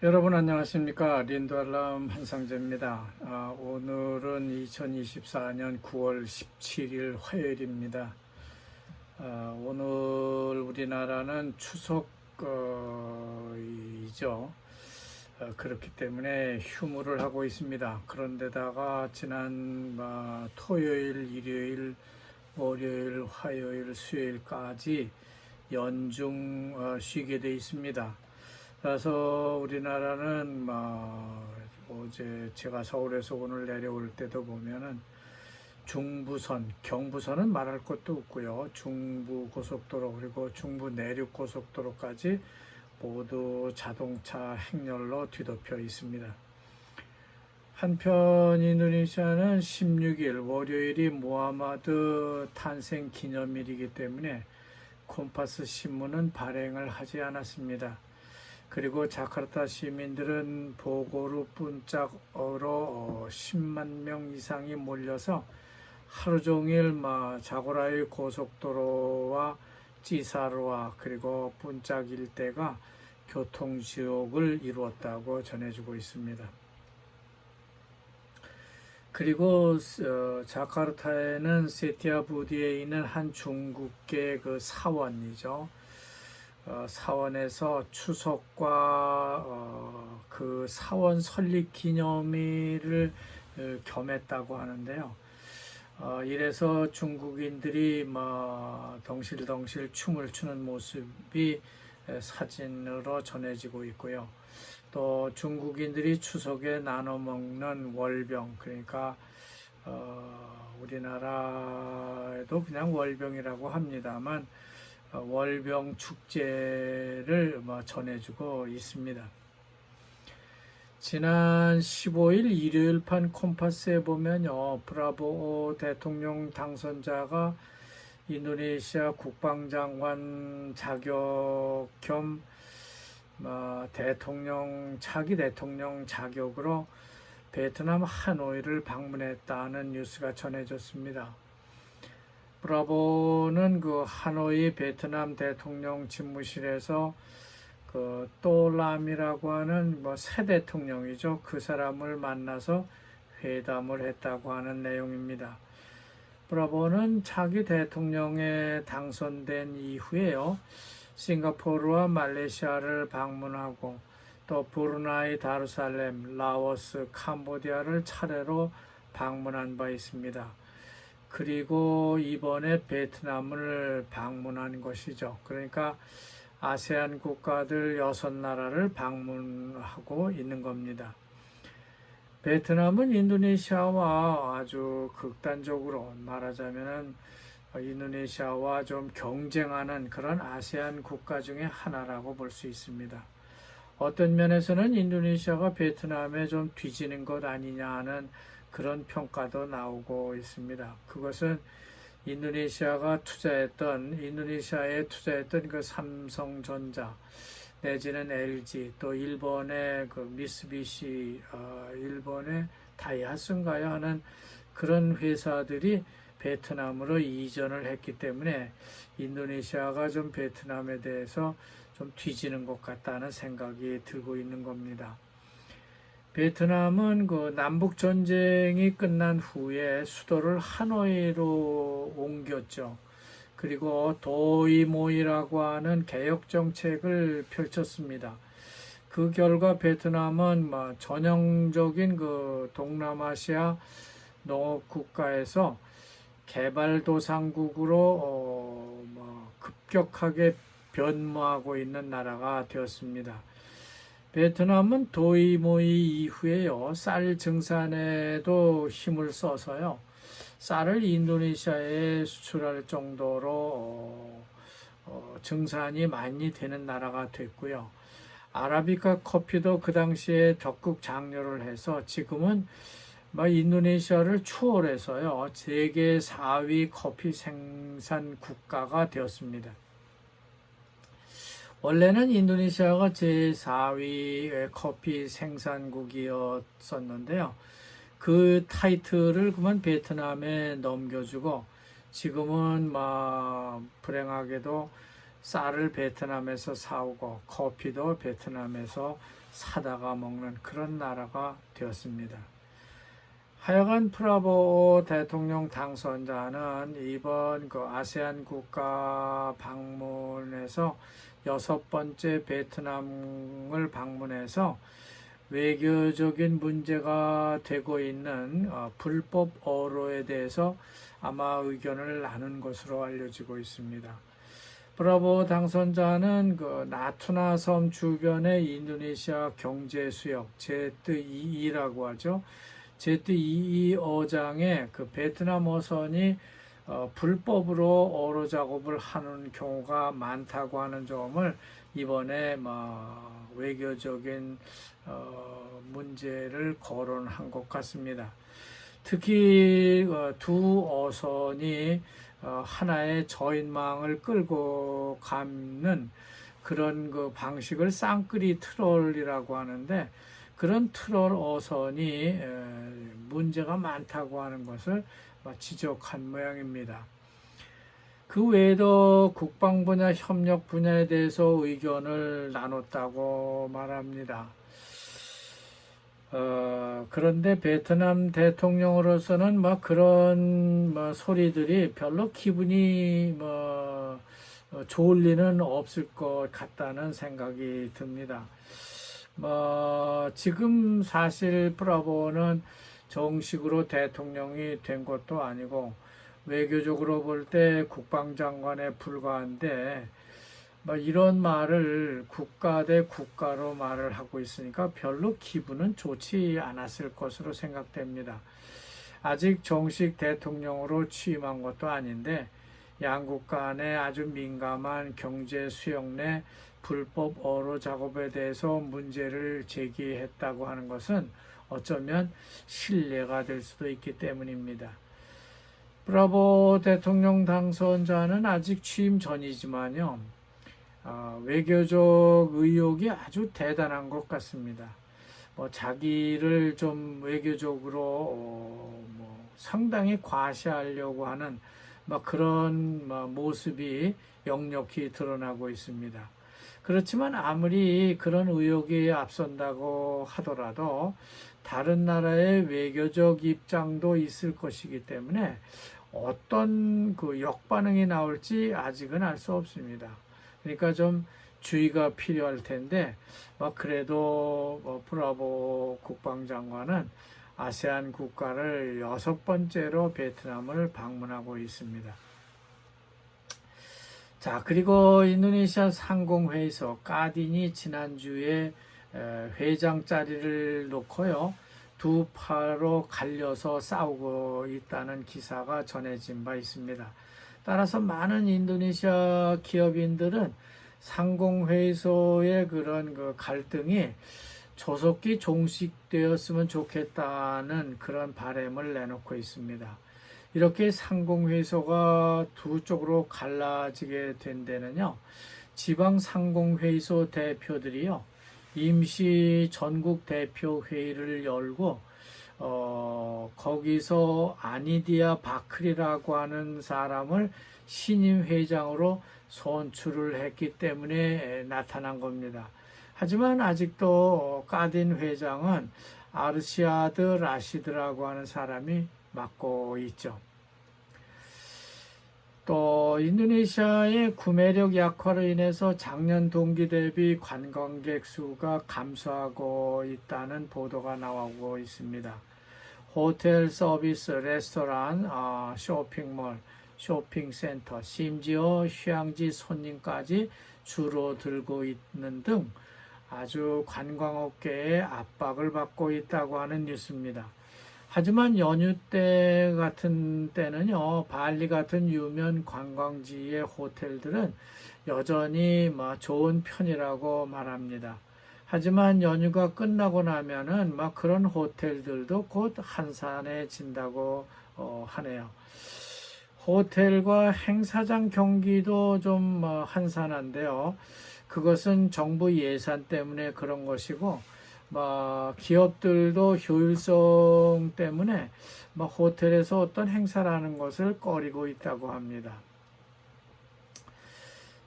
여러분 안녕하십니까? 린도알람 한상재입니다. 오늘은 2024년 9월 17일 화요일입니다. 오늘 우리나라는 추석이죠. 그렇기 때문에 휴무를 하고 있습니다. 그런데다가 지난 토요일, 일요일, 월요일, 화요일, 수요일까지 연중 쉬게 돼 있습니다. 그래서 우리나라는 어제 제가 서울에서 오늘 내려올 때도 보면은 중부선, 경부선은 말할 것도 없고요. 중부 고속도로 그리고 중부 내륙 고속도로까지 모두 자동차 행렬로 뒤덮여 있습니다. 한편 인도네시아는 16일 월요일이 무하마드 탄생 기념일이기 때문에 콤파스 신문은 발행을 하지 않았습니다. 그리고 자카르타 시민들은 보고르 푼짝으로 10만 명 이상이 몰려서 하루 종일 자고라이 고속도로와 찌사르와 그리고 푼짝 일대가 교통지옥을 이루었다고 전해지고 있습니다. 그리고 자카르타에는 세티아부디에 있는 한 중국계 그 사원이죠. 사원에서 추석과 그 사원 설립 기념일을 겸했다고 하는데요. 이래서 중국인들이 덩실덩실 춤을 추는 모습이 사진으로 전해지고 있고요. 또 중국인들이 추석에 나눠 먹는 월병, 그러니까 우리나라에도 그냥 월병이라고 합니다만 월병 축제를 전해주고 있습니다. 지난 15일 일요일판 콤파스에 보면요, 프라보오 대통령 당선자가 인도네시아 국방장관 자격 겸 차기 대통령 자격으로 베트남 하노이를 방문했다는 뉴스가 전해졌습니다. 브라보는 그 하노이 베트남 대통령 집무실에서 그 또람이라고 하는 새 대통령이죠. 그 사람을 만나서 회담을 했다고 하는 내용입니다. 브라보는 차기 대통령에 당선된 이후에요, 싱가포르와 말레이시아를 방문하고 또 브루나이, 다르살렘, 라오스, 캄보디아를 차례로 방문한 바 있습니다. 그리고 이번에 베트남을 방문한 것이죠. 그러니까 아세안 국가들 6나라를 방문하고 있는 겁니다. 베트남은 인도네시아와 아주 극단적으로 말하자면은 인도네시아와 좀 경쟁하는 그런 아세안 국가 중에 하나라고 볼 수 있습니다. 어떤 면에서는 인도네시아가 베트남에 좀 뒤지는 것 아니냐 하는 그런 평가도 나오고 있습니다. 그것은 인도네시아에 투자했던 그 삼성전자 내지는 LG, 또 일본의 그 미쓰비시, 일본의 다이하츠인가요 하는 그런 회사들이 베트남으로 이전을 했기 때문에 인도네시아가 좀 베트남에 대해서 좀 뒤지는 것 같다는 생각이 들고 있는 겁니다. 베트남은 그 남북 전쟁이 끝난 후에 수도를 하노이로 옮겼죠. 그리고 도이모이라고 하는 개혁 정책을 펼쳤습니다. 그 결과 베트남은 전형적인 그 동남아시아 농업 국가에서 개발도상국으로 급격하게 변모하고 있는 나라가 되었습니다. 베트남은 도이모이 이후에요, 쌀 증산에도 힘을 써서요, 쌀을 인도네시아에 수출할 정도로 증산이 많이 되는 나라가 됐고요. 아라비카 커피도 그 당시에 적극 장려를 해서 지금은 인도네시아를 추월해서요, 세계 4위 커피 생산 국가가 되었습니다. 원래는 인도네시아가 제4위 커피 생산국이었었는데요. 그 타이틀을 그만 베트남에 넘겨주고 지금은 불행하게도 쌀을 베트남에서 사오고 커피도 베트남에서 사다가 먹는 그런 나라가 되었습니다. 하여간 프라보 대통령 당선자는 이번 그 아세안 국가 방문에서 6번째 베트남을 방문해서 외교적인 문제가 되고 있는 불법 어로에 대해서 아마 의견을 나눈 것으로 알려지고 있습니다. 브라보 당선자는 그 나투나 섬 주변의 인도네시아 경제 수역 Z2E라고 하죠. Z2E 어장에 그 베트남 어선이 불법으로 어로 작업을 하는 경우가 많다고 하는 점을 이번에 외교적인 문제를 거론한 것 같습니다. 특히 두 어선이 하나의 저인망을 끌고 가는 그런 그 방식을 쌍끌이 트롤이라고 하는데, 그런 트롤 어선이 문제가 많다고 하는 것을 지적한 모양입니다. 그 외에도 국방 분야, 협력 분야에 대해서 의견을 나눴다고 말합니다. 그런데 베트남 대통령으로서는 그런 소리들이 별로 기분이 좋을 리는 없을 것 같다는 생각이 듭니다. 지금 사실 프라보는 정식으로 대통령이 된 것도 아니고 외교적으로 볼 때 국방장관에 불과한데 이런 말을 국가 대 국가로 말을 하고 있으니까 별로 기분은 좋지 않았을 것으로 생각됩니다. 아직 정식 대통령으로 취임한 것도 아닌데 양국 간의 아주 민감한 경제 수역 내 불법 어로 작업에 대해서 문제를 제기했다고 하는 것은 어쩌면 신뢰가 될 수도 있기 때문입니다. 브라보 대통령 당선자는 아직 취임 전이지만요, 외교적 의욕이 아주 대단한 것 같습니다. 자기를 좀 외교적으로 상당히 과시하려고 하는 그런 모습이 역력히 드러나고 있습니다. 그렇지만 아무리 그런 의욕이 앞선다고 하더라도 다른 나라의 외교적 입장도 있을 것이기 때문에 어떤 그 역반응이 나올지 아직은 알 수 없습니다. 그러니까 좀 주의가 필요할 텐데 그래도 프라보 국방장관은 아세안 국가를 6번째로 베트남을 방문하고 있습니다. 자, 그리고 인도네시아 상공회의소 까딘이 지난주에 회장 자리를 놓고요, 두 파로 갈려서 싸우고 있다는 기사가 전해진 바 있습니다. 따라서 많은 인도네시아 기업인들은 상공회의소의 그런 그 갈등이 조속히 종식되었으면 좋겠다는 그런 바람을 내놓고 있습니다. 이렇게 상공회의소가 두 쪽으로 갈라지게 된 데는요, 지방 상공회의소 대표들이요, 임시 전국 대표 회의를 열고 거기서 아니디아 바클이라고 하는 사람을 신임 회장으로 선출을 했기 때문에 나타난 겁니다. 하지만 아직도 까딘 회장은 아르시아드 라시드라고 하는 사람이 맡고 있죠. 또 인도네시아의 구매력 약화로 인해서 작년 동기 대비 관광객 수가 감소하고 있다는 보도가 나오고 있습니다. 호텔 서비스, 레스토랑, 쇼핑몰, 쇼핑센터, 심지어 휴양지 손님까지 줄어들고 있는 등 아주 관광업계에 압박을 받고 있다고 하는 뉴스입니다. 하지만 연휴 때 같은 때는요, 발리 같은 유명 관광지의 호텔들은 여전히 좋은 편이라고 말합니다. 하지만 연휴가 끝나고 나면은 그런 호텔들도 곧 한산해진다고 하네요. 호텔과 행사장 경기도 좀 한산한데요. 그것은 정부 예산 때문에 그런 것이고, 기업들도 효율성 때문에 호텔에서 어떤 행사라는 것을 꺼리고 있다고 합니다.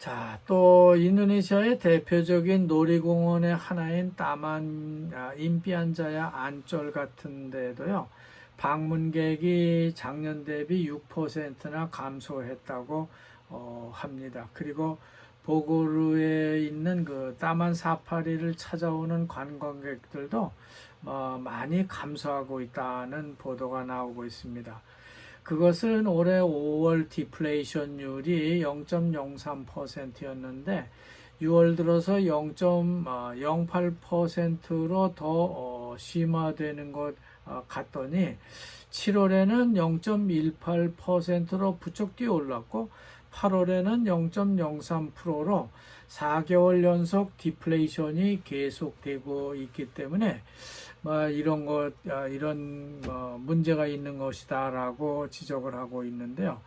자, 또 인도네시아의 대표적인 놀이공원의 하나인 따만 임피안자야 안절 같은 데도요. 방문객이 작년 대비 6%나 감소했다고 합니다. 그리고 보고르에 있는 그 따만 사파리를 찾아오는 관광객들도 많이 감소하고 있다는 보도가 나오고 있습니다. 그것은 올해 5월 디플레이션율이 0.03%였는데 6월 들어서 0.08%로 더 심화되는 것 같더니 7월에는 0.18%로 부쩍 뛰어 올랐고 8월에는 0.03%로 4개월 연속 디플레이션이 계속되고 있기 때문에 이런 문제가 있는 것이다라고 지적을 하고 있는데요.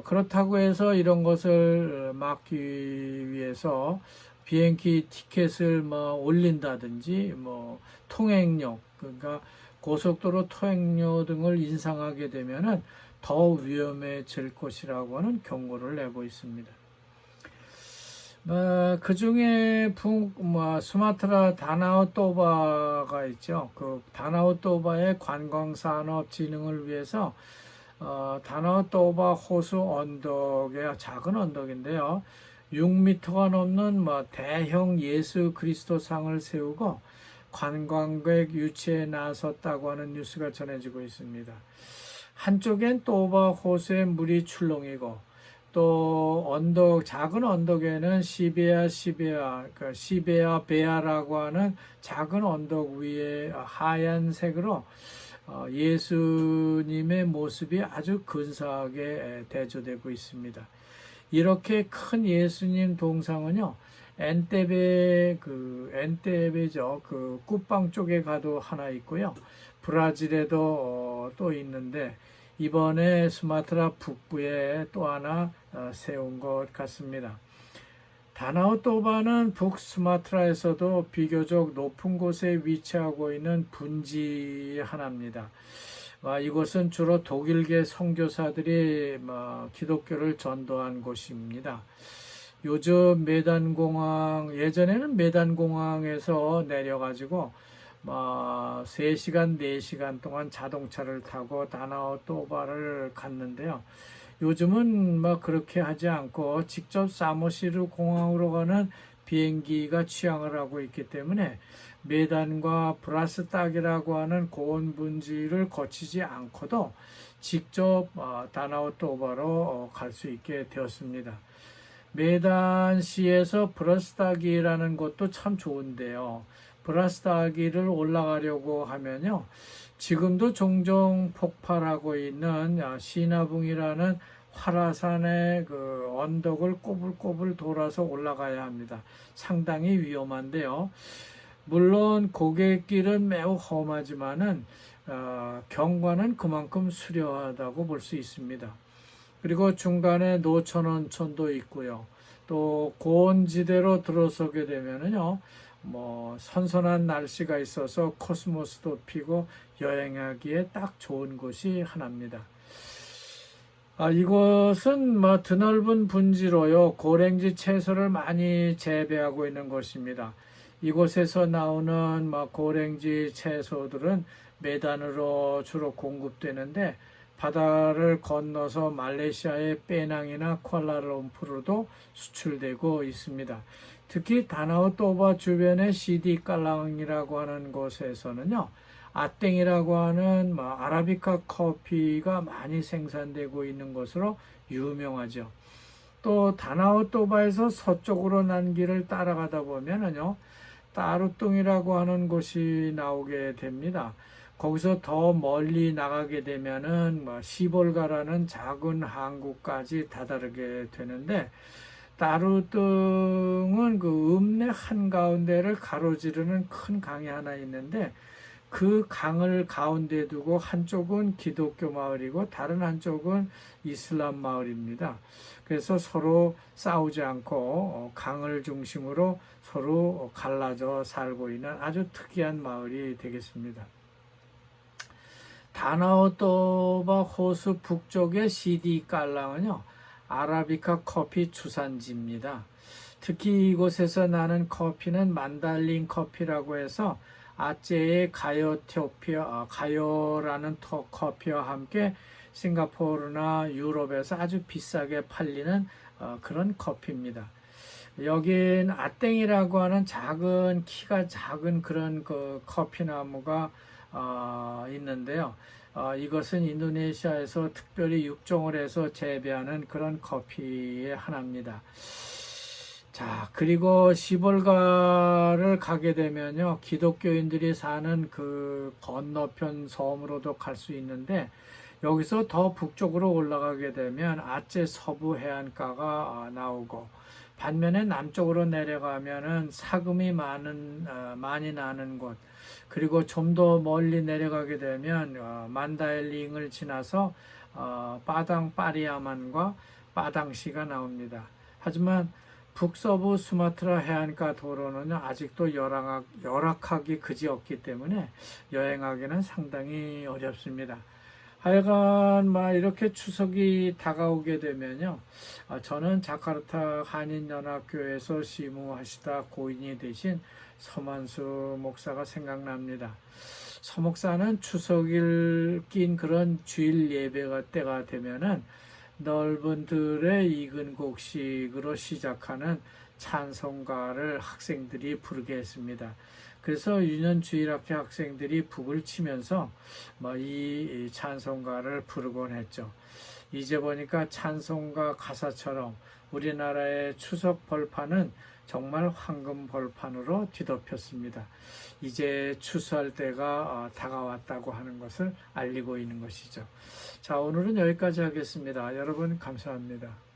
그렇다고 해서 이런 것을 막기 위해서 비행기 티켓을 올린다든지 통행료, 그러니까 고속도로 통행료 등을 인상하게 되면은 더 위험해질 것이라고 하는 경고를 내고 있습니다. 그 중에 수마트라 다나오토바가 있죠. 그 다나오토바의 관광산업 진흥을 위해서 다나오토바 호수 언덕의 작은 언덕인데요. 6m가 넘는 대형 예수 그리스도상을 세우고 관광객 유치에 나섰다고 하는 뉴스가 전해지고 있습니다. 한쪽엔 또바 호수의 물이 출렁이고 또 작은 언덕에는 시베아 베아라고 하는 작은 언덕 위에 하얀색으로 예수님의 모습이 아주 근사하게 대조되고 있습니다. 이렇게 큰 예수님 동상은요, 엔테베죠. 그 꾸빵 쪽에 가도 하나 있고요. 브라질에도 또 있는데 이번에 수마트라 북부에 또 하나 세운 것 같습니다. 다나오토바는 북수마트라에서도 비교적 높은 곳에 위치하고 있는 분지 하나입니다. 이곳은 주로 독일계 선교사들이 기독교를 전도한 곳입니다. 요즘 예전에는 메단공항에서 내려가지고 3시간, 4시간 동안 자동차를 타고 다나오토바를 갔는데요. 요즘은 그렇게 하지 않고 직접 사모시르 공항으로 가는 비행기가 취항을 하고 있기 때문에 메단과 브라스딱이라고 하는 고온 분지를 거치지 않고도 직접 다나오토바로 갈 수 있게 되었습니다. 메단시에서 브라스딱이라는 곳도 참 좋은데요. 브라스타기를 올라가려고 하면요. 지금도 종종 폭발하고 있는 시나붕이라는 활화산의 그 언덕을 꼬불꼬불 돌아서 올라가야 합니다. 상당히 위험한데요. 물론 고갯길은 매우 험하지만은 경관은 그만큼 수려하다고 볼 수 있습니다. 그리고 중간에 노천원천도 있고요. 또 고온지대로 들어서게 되면은요. 선선한 날씨가 있어서 코스모스도 피고 여행하기에 딱 좋은 곳이 하나입니다. 이곳은 드넓은 분지로요, 고랭지 채소를 많이 재배하고 있는 곳입니다. 이곳에서 나오는 고랭지 채소들은 메단으로 주로 공급되는데 바다를 건너서 말레이시아의 페낭이나 쿠알라룸푸르도 수출되고 있습니다. 특히 다나오토바 주변의 시디깔랑이라고 하는 곳에서는요, 아땡이라고 하는 아라비카 커피가 많이 생산되고 있는 것으로 유명하죠. 또 다나오토바에서 서쪽으로 난 길을 따라가다 보면은요, 따루뚱이라고 하는 곳이 나오게 됩니다. 거기서 더 멀리 나가게 되면은 시볼가라는 작은 항구까지 다다르게 되는데, 따루뚱은 그 읍내 한가운데를 가로지르는 큰 강이 하나 있는데 그 강을 가운데 두고 한쪽은 기독교 마을이고 다른 한쪽은 이슬람 마을입니다. 그래서 서로 싸우지 않고 강을 중심으로 서로 갈라져 살고 있는 아주 특이한 마을이 되겠습니다. 다나오토바 호수 북쪽의 시디깔랑은요, 아라비카 커피 주산지입니다. 특히 이곳에서 나는 커피는 만달린 커피라고 해서 아제의 가요라는 커피와 함께 싱가포르나 유럽에서 아주 비싸게 팔리는 그런 커피입니다. 여긴 아땡이라고 하는 키가 작은 그런 그 커피 나무가 있는데요. 이것은 인도네시아에서 특별히 육종을 해서 재배하는 그런 커피의 하나입니다. 자, 그리고 시볼가를 가게 되면요, 기독교인들이 사는 그 건너편 섬으로도 갈 수 있는데, 여기서 더 북쪽으로 올라가게 되면 아제 서부 해안가가 나오고, 반면에 남쪽으로 내려가면은 사금이 많이 나는 곳, 그리고 좀 더 멀리 내려가게 되면 만다일링을 지나서 빠당 파리야만과 빠당시가 나옵니다. 하지만 북서부 수마트라 해안가 도로는 아직도 열악하기 그지없기 때문에 여행하기는 상당히 어렵습니다. 하여간 이렇게 추석이 다가오게 되면요, 저는 자카르타 한인연합교회에서 시무하시다 고인이 되신 서만수 목사가 생각납니다. 서 목사는 추석일 낀 그런 주일 예배가 때가 되면은 넓은 들의 익은 곡식으로 시작하는 찬송가를 학생들이 부르게 했습니다. 그래서 유년주일학교 학생들이 북을 치면서 이 찬송가를 부르곤 했죠. 이제 보니까 찬송가 가사처럼 우리나라의 추석 벌판은 정말 황금 벌판으로 뒤덮였습니다. 이제 추수할 때가 다가왔다고 하는 것을 알리고 있는 것이죠. 자, 오늘은 여기까지 하겠습니다. 여러분 감사합니다.